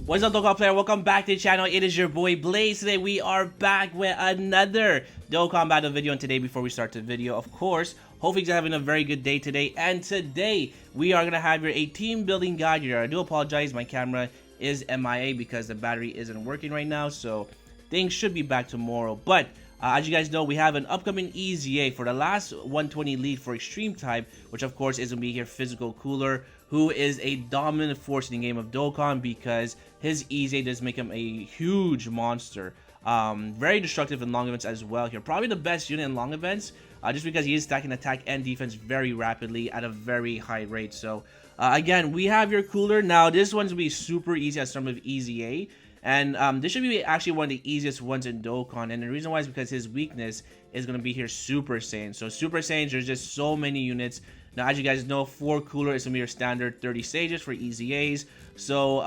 What's up, Dolcon player? Welcome back to the channel. It is your boy Blaze. Today we are back with another Dolcon battle video. And today, before we start the video, of course, hopefully you're having a very good day today. And today we are gonna have a team building guide here. I do apologize, my camera is MIA because the battery isn't working right now, so things should be back tomorrow. But as you guys know, we have an upcoming EZA for the last 120 lead for Extreme type, which of course is gonna be here Physical Cooler, who is a dominant force in the game of Dolcon because his EZA does make him a huge monster. Very destructive in long events as well here. Probably the best unit in long events, just because he is stacking attack and defense very rapidly at a very high rate. So again, we have your Cooler. Now this one's gonna be super easy as some of EZA. And this should be actually one of the easiest ones in Dolcon. And the reason why is because his weakness is going to be here Super Saiyan. So Super Saiyans, there's just so many units. Now, as you guys know, 4 Cooler is going to be your standard 30 stages for EZAs. So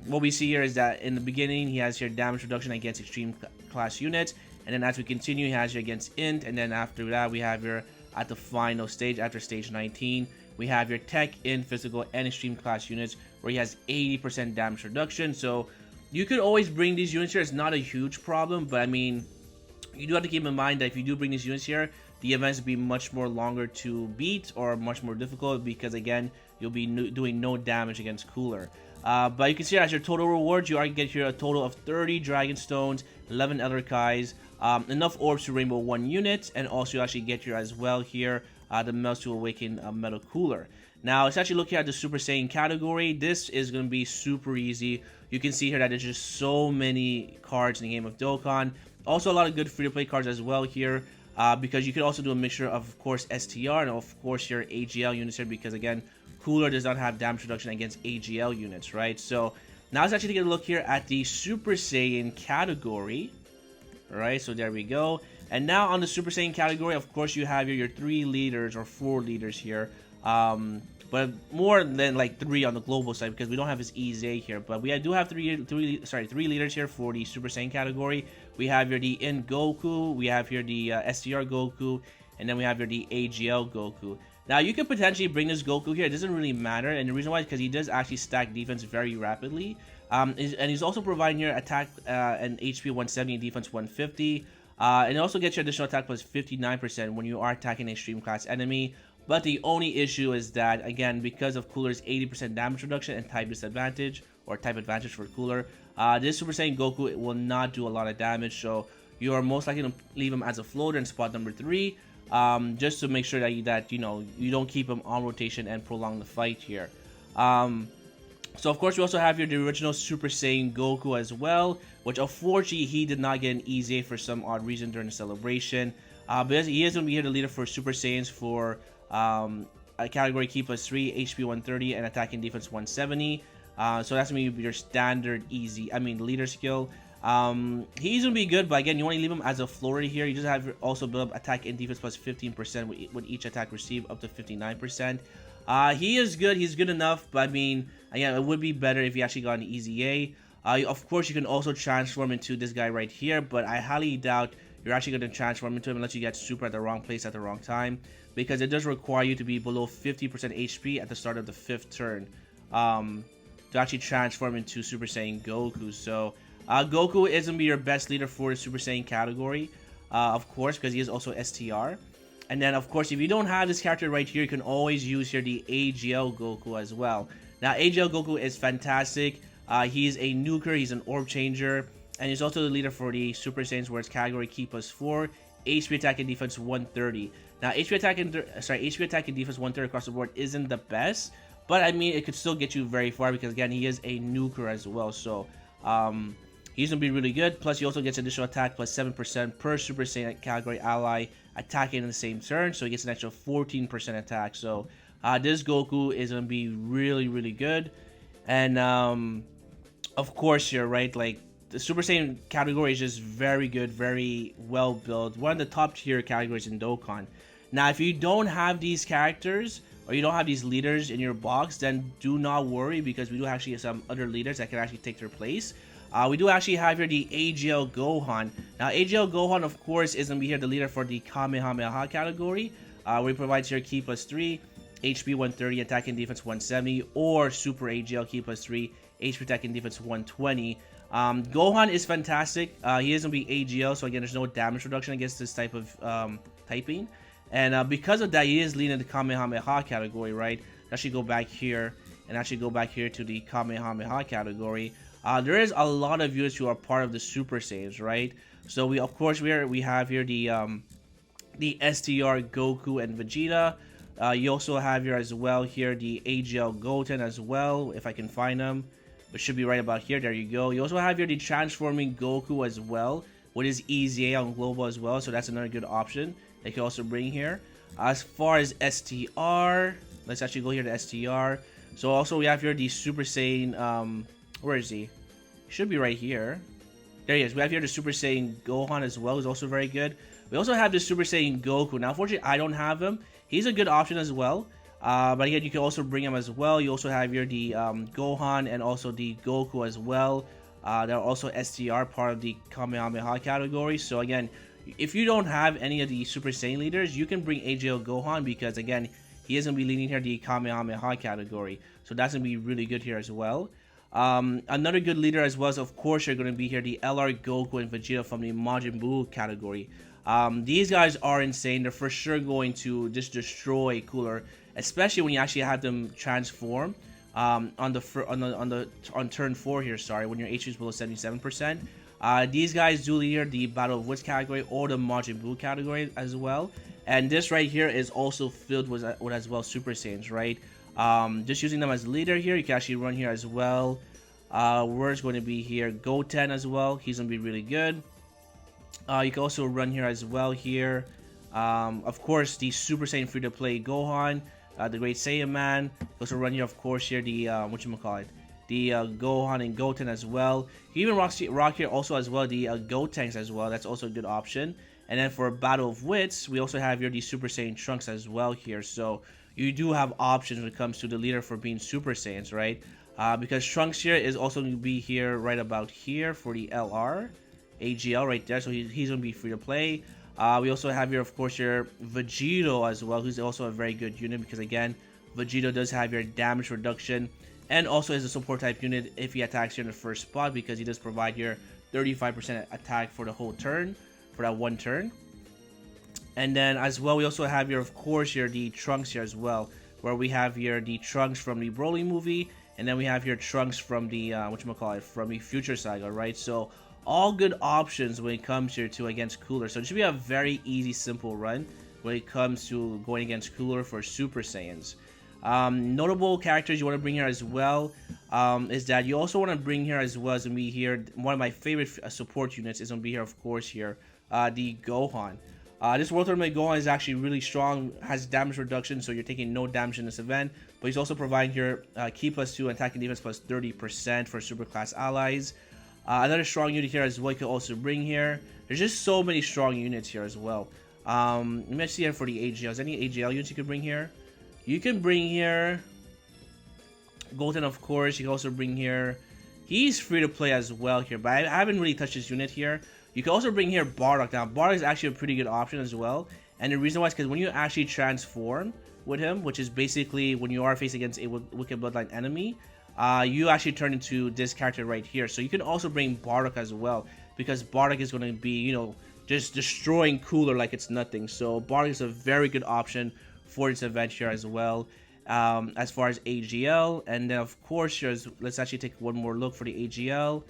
what we see here is that in the beginning, he has here damage reduction against extreme class units. And then as we continue, he has here against Int. And then after that, we have here at the final stage, after stage 19, we have your Tech, Int, Physical, and Extreme class units where he has 80% damage reduction. So you could always bring these units here. It's not a huge problem, but I mean, you do have to keep in mind that if you do bring these units here, the events will be much more longer to beat or much more difficult because, again, you'll be doing no damage against Cooler. But you can see as your total rewards, you are get here a total of 30 Dragon Stones, 11 Elder Kais, enough Orbs to Rainbow 1 unit, and also you actually get here as well here the Melts to Awaken Metal Cooler. Now, let's actually look at the Super Saiyan category. This is going to be super easy. You can see here that there's just so many cards in the game of Dolcon. Also, a lot of good free-to-play cards as well here. Because you could also do a mixture of course, STR and, of course, your AGL units here. Because, again, Cooler does not have damage reduction against AGL units, right? So, now let's actually take a look here at the Super Saiyan category. Alright, so there we go. And now on the Super Saiyan category, of course, you have your 3 leaders or 4 leaders here. But more than like 3 on the global side because we don't have his EZA here. But we do have 3 leaders here for the Super Saiyan category. We have here the In Goku, we have here the STR Goku, and then we have here the AGL Goku. Now you could potentially bring this Goku here. It doesn't really matter, and the reason why is because he does actually stack defense very rapidly. And he's also providing your attack and HP 170 and defense 150. And it also gets your additional attack plus 59% when you are attacking an extreme class enemy. But the only issue is that, again, because of Cooler's 80% damage reduction and type disadvantage, or type advantage for Cooler, this Super Saiyan Goku will not do a lot of damage, so you are most likely to leave him as a floater in spot number 3, just to make sure that you know, you don't keep him on rotation and prolong the fight here. So of course we also have here the original Super Saiyan Goku as well, which unfortunately he did not get an EZA for some odd reason during the celebration. But he is going to be here the leader for Super Saiyans for a category key plus 3, HP 130, and attack and defense 170. So that's gonna be your standard leader skill. He's gonna be good, but again, you want to leave him as a floater here. You just have also build up attack and defense plus 15% with each attack received up to 59%. He is good. He's good enough, but I mean, again, it would be better if he actually got an EZA. Of course, you can also transform into this guy right here, but I highly doubt you're actually going to transform into him unless you get super at the wrong place at the wrong time, because it does require you to be below 50% HP at the start of the 5th turn to actually transform into Super Saiyan Goku. So Goku is going to be your best leader for the Super Saiyan category, of course, because he is also STR. And then, of course, if you don't have this character right here, you can always use here the AGL Goku as well. Now, AGL Goku is fantastic. He's a nuker, he's an orb changer, and he's also the leader for the Super Saiyans, where it's category key plus 4, HP attack and defense 130. Now, HP attack and defense 130 across the board isn't the best, but I mean, it could still get you very far because, again, he is a nuker as well. So he's gonna be really good. Plus, he also gets additional attack plus 7% per Super Saiyan category ally attacking in the same turn, so he gets an extra 14% attack. So this Goku is gonna be really, really good. And of course, you're right, like, the Super Saiyan category is just very good, very well built. One of the top tier categories in Dolcon. Now, if you don't have these characters, or you don't have these leaders in your box, then do not worry, because we do actually have some other leaders that can actually take their place. We do actually have here the AGL Gohan. Now, AGL Gohan, of course, is going to be here the leader for the Kamehameha category, where he provides here key plus 3, HP 130, attack and defense 170, or Super AGL key plus 3, HP attack and defense 120. Gohan is fantastic. He is going to be AGL, so again, there's no damage reduction against this type of typing. And because of that, he is leaning the Kamehameha category, right? Actually go back here and actually go back here to the Kamehameha category. There is a lot of units who are part of the Super Saiyans, right? So we have here the STR Goku and Vegeta. You also have here as well here the AGL Goten as well, if I can find them. It should be right about here. There you go. You also have here the transforming Goku as well, with his EZA on global as well. So that's another good option they can also bring here. As far as STR, let's actually go here to STR. So also we have here the Super Saiyan. Where is he? Should be right here. There he is. We have here the Super Saiyan Gohan as well, who's also very good. We also have the Super Saiyan Goku. Now, unfortunately, I don't have him. He's a good option as well. But again, you can also bring him as well. You also have here the Gohan and also the Goku as well. They're also STR, part of the Kamehameha category. So again, if you don't have any of the Super Saiyan leaders, you can bring AGL Gohan because again, he is going to be leading here the Kamehameha category. So that's going to be really good here as well. Another good leader as well is, of course, you're going to be here the LR Goku and Vegeta from the Majin Buu category. These guys are insane. They're for sure going to just destroy Cooler, especially when you actually have them transform on turn 4 here. Sorry, when your HP is below 77%. These guys do lead the Battle of Wits category or the Majin Buu category as well. And this right here is also filled with as well Super Saiyans, right? Just using them as leader here, you can actually run here as well. Where's going to be here? Goten as well. He's going to be really good. You can also run here as well here. Of course, the Super Saiyan free-to-play Gohan, the Great Saiyan Man. Also run here, of course, here the the Gohan and Goten as well. You even rock here also as well the Gotenks as well. That's also a good option. And then for Battle of Wits, we also have here the Super Saiyan Trunks as well here. So you do have options when it comes to the leader for being Super Saiyans, right? Because Trunks here is also going to be here right about here for the LR. AGL right there, so he's going to be free to play. We also have here, of course, your Vegito as well, who's also a very good unit because, again, Vegito does have your damage reduction and also is a support type unit if he attacks here in the first spot because he does provide your 35% attack for the whole turn, for that one turn. And then as well, we also have here, of course, here the Trunks here as well, where we have here the Trunks from the Broly movie, and then we have here Trunks from the, from the Future Saga, right? So all good options when it comes here to against Cooler. So it should be a very easy, simple run when it comes to going against Cooler for Super Saiyans. Notable characters you want to bring here as well is that you also want to bring here as well as going to be here. One of my favorite support units is going to be here, of course, here, the Gohan. This World Tournament Gohan is actually really strong, has damage reduction, so you're taking no damage in this event. But he's also providing here Ki +2 attack and defense plus 30% for super class allies. Another strong unit here as well you can also bring here. There's just so many strong units here as well. Let me see here for the AGLs. Any AGL units you can bring here? You can bring here Golden, of course. You can also bring here. He's free to play as well here, but I haven't really touched his unit here. You can also bring here Bardock. Now, Bardock is actually a pretty good option as well. And the reason why is because when you actually transform with him, which is basically when you are facing against a Wicked Bloodline enemy, you actually turn into this character right here. So you can also bring Bardock as well, because Bardock is going to be, you know, just destroying Cooler like it's nothing. So Bardock is a very good option for this event here as well. As far as AGL, and then of course, let's actually take one more look for the AGL.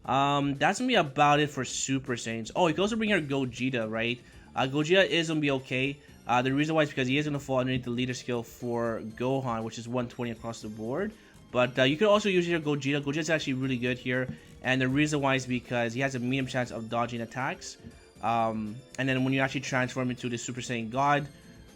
That's gonna be about it for Super Saiyans. Oh, you can also bring here Gogeta, right? Gogeta is gonna be okay. The reason why is because he is gonna fall underneath the leader skill for Gohan, which is 120 across the board. But you can also use here Gogeta. Gogeta is actually really good here, and the reason why is because he has a medium chance of dodging attacks. And then when you actually transform into the Super Saiyan God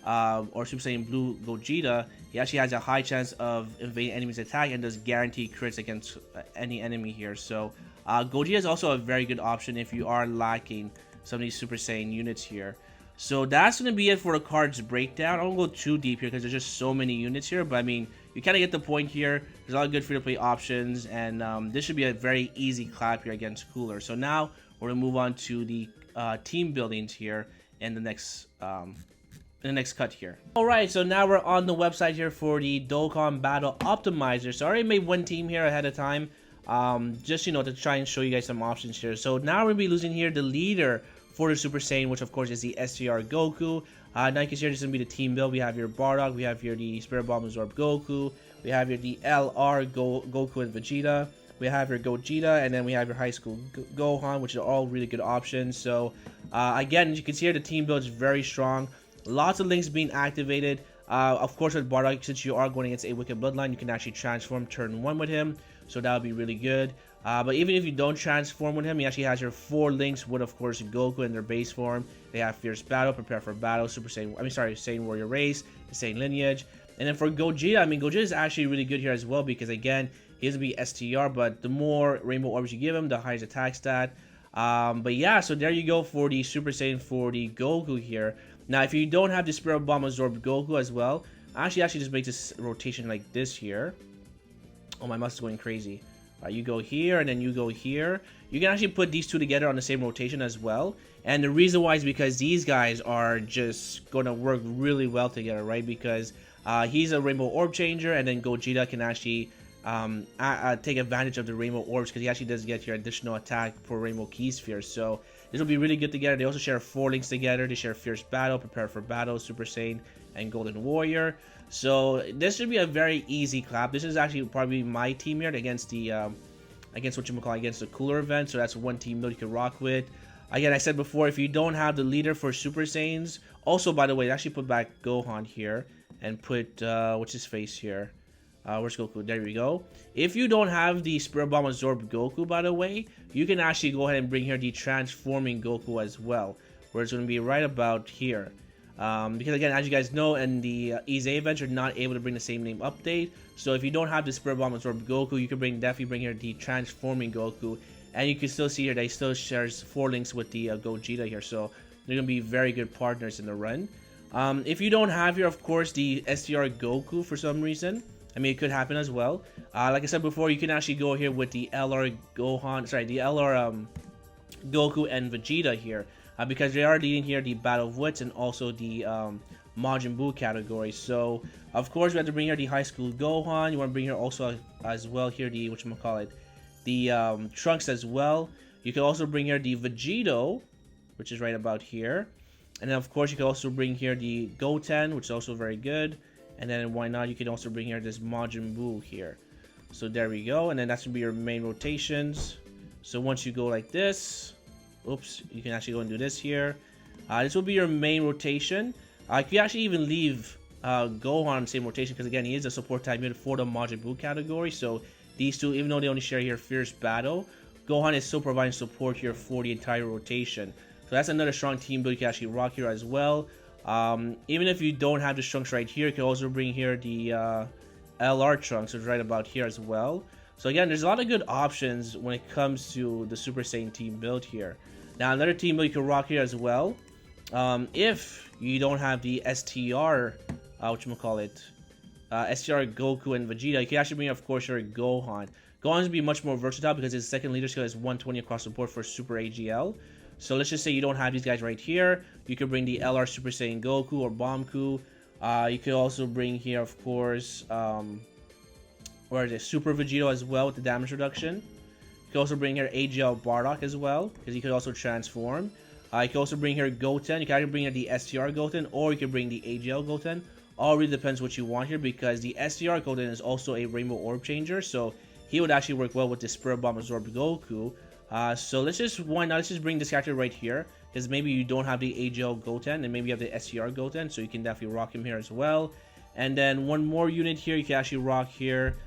or Super Saiyan Blue Gogeta, he actually has a high chance of evading enemies' attack and does guarantee crits against any enemy here. So Gogeta is also a very good option if you are lacking some of these Super Saiyan units here. So that's going to be it for the cards breakdown. I won't go too deep here because there's just so many units here. But I mean, you kind of get the point here. There's a lot of good free-to-play options. And this should be a very easy clap here against Cooler. So now we're going to move on to the team buildings here in the next in the next cut here. Alright, so now we're on the website here for the Dolcon Battle Optimizer. So I already made one team here ahead of time. Just, you know, to try and show you guys some options here. So now we're going to be losing here the leader for the Super Saiyan, which of course is the STR Goku. Now you can see here, this is going to be the team build. We have your Bardock, we have here the Spirit Bomb Absorb Goku, we have here the LR Goku and Vegeta, we have your Gogeta, and then we have your High School Gohan, which are all really good options. So again, you can see here the team build is very strong. Lots of links being activated. Of course, with Bardock, since you are going against a Wicked Bloodline, you can actually transform turn 1 with him. So that would be really good. But even if you don't transform with him, he actually has your 4 links with, of course, Goku in their base form. They have Fierce Battle, Prepare for Battle, Super Saiyan, Saiyan Warrior Race, the Saiyan Lineage. And then for Gogeta, I mean, Gogeta is actually really good here as well because, again, he has to be STR, but the more Rainbow Orbs you give him, the higher his attack stat. But yeah, so there you go for the Super Saiyan for the Goku here. Now, if you don't have the Spirit Bomb Absorb Goku as well, actually just make this rotation like this here. Oh, my mouse is going crazy. You go here, and then you go here. You can actually put these two together on the same rotation as well. And the reason why is because these guys are just going to work really well together, right? Because he's a Rainbow Orb Changer, and then Gogeta can actually take advantage of the Rainbow Orbs because he actually does get your additional attack for Rainbow Key Sphere. So this will be really good together. They also share 4 links together. They share Fierce Battle, Prepare for Battle, Super Saiyan, and Golden Warrior. So this should be a very easy clap. This is actually probably my team here against the against the cooler event. So that's one team build you can rock with. Again, I said before, if you don't have the leader for Super Saiyans, also by the way, actually put back Gohan here and put what's his face here. Where's Goku? There we go. If you don't have the Spirit Bomb Absorb Goku, by the way, you can actually go ahead and bring here the Transforming Goku as well, where it's going to be right about here. Because again, as you guys know, in the Phy Eza events, you're not able to bring the same name update. So if you don't have the Spirit Bomb Absorb Goku, you can definitely bring here the Transforming Goku, and you can still see here that he still shares 4 links with the Gogeta here. So they're going to be very good partners in the run. If you don't have here, of course, the STR Goku for some reason, I mean, it could happen as well. Like I said before, you can actually go here with the LR Goku and Vegeta here. Because they are leading here the Battle of Wits and also the Majin Buu category. So, of course, we have to bring here the High School Gohan. You want to bring here also as well here the, the Trunks as well. You can also bring here the Vegito, which is right about here. And then, of course, you can also bring here the Goten, which is also very good. And then, why not, you can also bring here this Majin Buu here. So, there we go. And then that's going to be your main rotations. So, once you go like this, oops, you can actually go and do this here. This will be your main rotation. You can actually even leave Gohan on the same rotation because, again, he is a support type unit for the Majin Buu category. So, these two, even though they only share here Fierce Battle, Gohan is still providing support here for the entire rotation. So, that's another strong team build you can actually rock here as well. Even if you don't have the Trunks right here, you can also bring here the LR Trunks, which is right about here as well. So again, there's a lot of good options when it comes to the Super Saiyan team build here. Now another team build you can rock here as well. If you don't have the STR, STR Goku and Vegeta, you can actually bring, of course, your Gohan. Gohan will be much more versatile because his second leader skill is 120 across the board for Super AGL. So let's just say you don't have these guys right here. You could bring the LR Super Saiyan Goku or Bomku. You could also bring here, of course, or the Super Vegito as well with the damage reduction. You could also bring here AGL Bardock as well, because he could also transform. You could also bring here Goten. You can either bring here the STR Goten, or you can bring the AGL Goten. All really depends what you want here, because the STR Goten is also a Rainbow Orb Changer, so he would actually work well with the Spirit Bomb Absorb Goku. So let's just bring this character right here, because maybe you don't have the AGL Goten, and maybe you have the STR Goten, so you can definitely rock him here as well. And then one more unit here you can actually rock here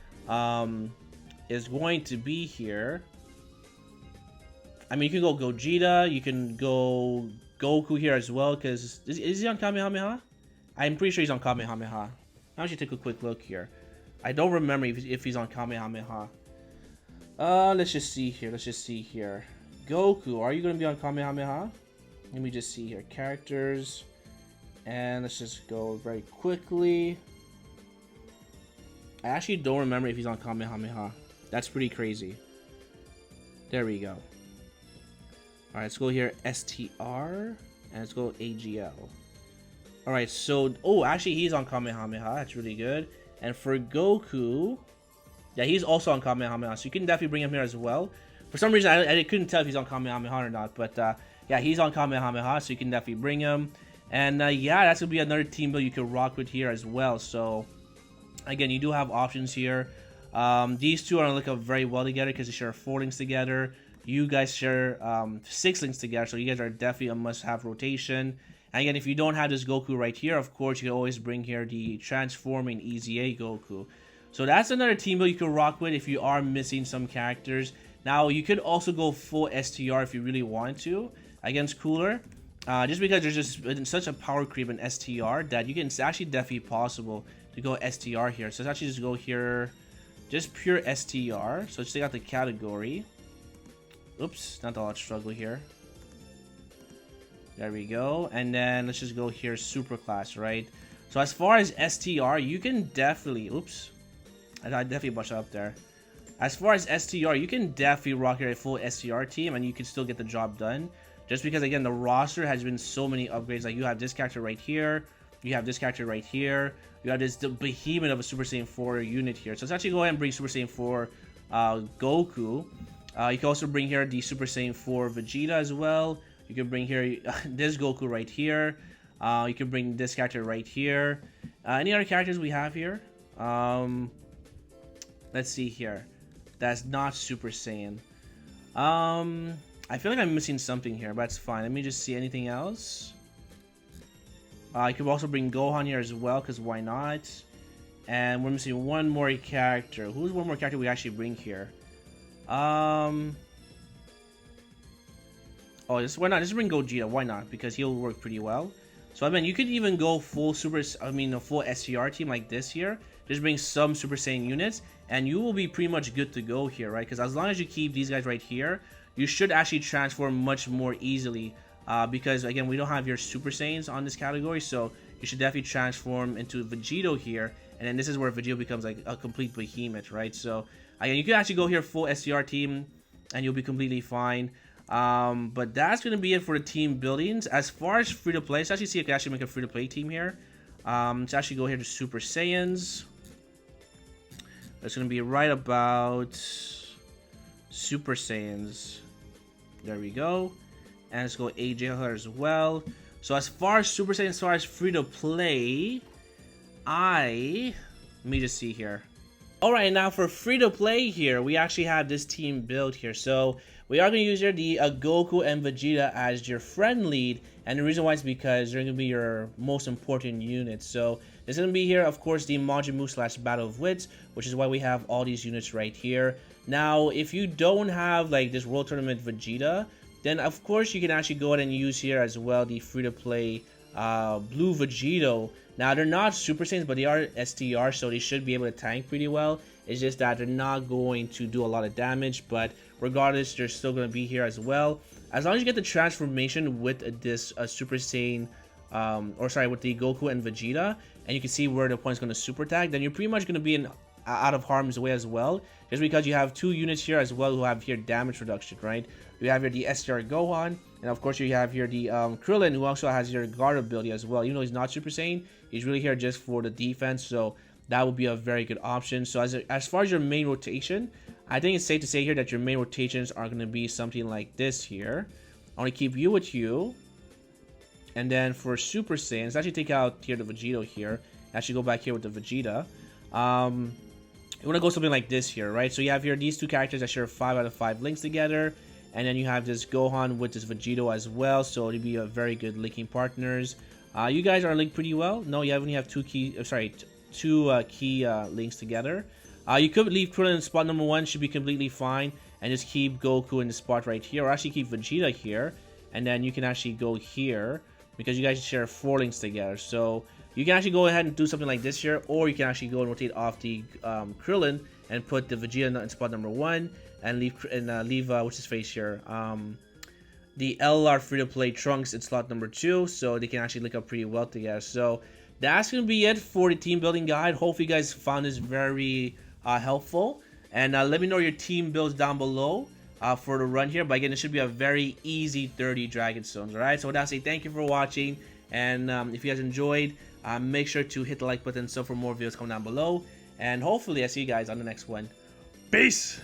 is going to be here. I mean, you can go Gogeta, you can go Goku here as well, because is he on Kamehameha? I'm pretty sure he's on Kamehameha. I should take a quick look here. I don't remember if he's on Kamehameha. Let's just see here. Goku, are you going to be on Kamehameha? Let me just see here. Characters. And let's just go very quickly. I actually don't remember if he's on Kamehameha. That's pretty crazy. There we go. Alright, let's go here STR. And let's go AGL. Alright, so... Oh, actually, he's on Kamehameha. That's really good. And for Goku... Yeah, he's also on Kamehameha, so you can definitely bring him here as well. For some reason, I couldn't tell if he's on Kamehameha or not, but yeah, he's on Kamehameha, so you can definitely bring him. And yeah, that's going to be another team build you can rock with here as well. So, again, you do have options here. These two are going to look up very well together because they share 4 links together. You guys share 6 links together, so you guys are definitely a must-have rotation. And again, if you don't have this Goku right here, of course, you can always bring here the Transforming EZA Goku. So that's another team build you can rock with if you are missing some characters. Now, you could also go full STR if you really want to against Cooler. Just because there's just such a power creep in STR that you can, it's actually definitely possible to go STR here. So let's actually just go here, just pure STR. So just take out the category. Oops, not a lot of struggle here. There we go. And then let's just go here, super class, right? So as far as STR, you can definitely, oops, I definitely bunched up there. As far as STR, you can definitely rock your full STR team and you can still get the job done. Just because, again, the roster has been so many upgrades. Like, you have this character right here. You have this character right here. You have this behemoth of a Super Saiyan 4 unit here. So let's actually go ahead and bring Super Saiyan 4 Goku. You can also bring here the Super Saiyan 4 Vegeta as well. You can bring here this Goku right here. You can bring this character right here. Any other characters we have here? Let's see here. That's not Super Saiyan. I feel like I'm missing something here, but that's fine. Let me just see anything else. I could also bring Gohan here as well, because why not? And we're missing one more character. Who's one more character we actually bring here? Oh, why not? Just bring Gogeta. Why not? Because he'll work pretty well. So I mean, you could even go full full STR team like this here. Just bring some Super Saiyan units, and you will be pretty much good to go here, right? Because as long as you keep these guys right here, you should actually transform much more easily. Because again, we don't have your Super Saiyans on this category, so you should definitely transform into Vegito here, and then this is where Vegito becomes like a complete behemoth, right? So again, you can actually go here full STR team, and you'll be completely fine. But that's gonna be it for the team buildings. As far as free to play, let's actually see if I can actually make a free to play team here. Let's actually go here to Super Saiyans. That's gonna be right about Super Saiyans. There we go. And let's go AJ here as well. So as far as Super Saiyan, as far as free to play, let me just see here. Alright, now for free to play here, we actually have this team built here. So we are going to use here the Goku and Vegeta as your friend lead. And the reason why is because they're going to be your most important units. So there's going to be here, of course, the Majin / Battle of Wits, which is why we have all these units right here. Now, if you don't have like this World Tournament Vegeta, then of course you can actually go ahead and use here as well the free to play Blue Vegito. Now, they're not Super Saiyans, but they are STR, so they should be able to tank pretty well. It's just that they're not going to do a lot of damage, but regardless, they're still going to be here as well. As long as you get the transformation with this Super Saiyan, with the Goku and Vegeta, and you can see where the point's going to super tag, then you're pretty much going to be out of harm's way as well, just because you have 2 units here as well who have here damage reduction, right? You have here the STR Gohan, and of course you have here the Krillin, who also has your guard ability as well. Even though he's not Super Saiyan, he's really here just for the defense, so that would be a very good option. So as far as your main rotation, I think it's safe to say here that your main rotations are going to be something like this here. I want to keep you with you, and then for Super Saiyan, let's actually take out here the Vegito here. Actually go back here with the Vegeta. You want to go something like this here, right? So you have here these 2 characters that share 5 out of 5 links together. And then you have this Gohan with this Vegito as well. So it'll be a very good linking partners. You guys are linked pretty well. No, you only have 2 key links together. You could leave Krillin in spot number 1, should be completely fine. And just keep Goku in the spot right here. Or actually keep Vegeta here. And then you can actually go here, because you guys share 4 links together. So you can actually go ahead and do something like this here, or you can actually go and rotate off the Krillin and put the Vegeta in spot number 1, and leave what's his face here, the LR free to play Trunks in slot number 2, so they can actually link up pretty well together. So that's gonna be it for the team building guide. Hopefully you guys found this very helpful, and let me know your team builds down below for the run here. But again, it should be a very easy 30 Dragon Stones. All right, so with that, say thank you for watching, And if you guys enjoyed, make sure to hit the like button so for more videos come down below. And hopefully I see you guys on the next one. Peace!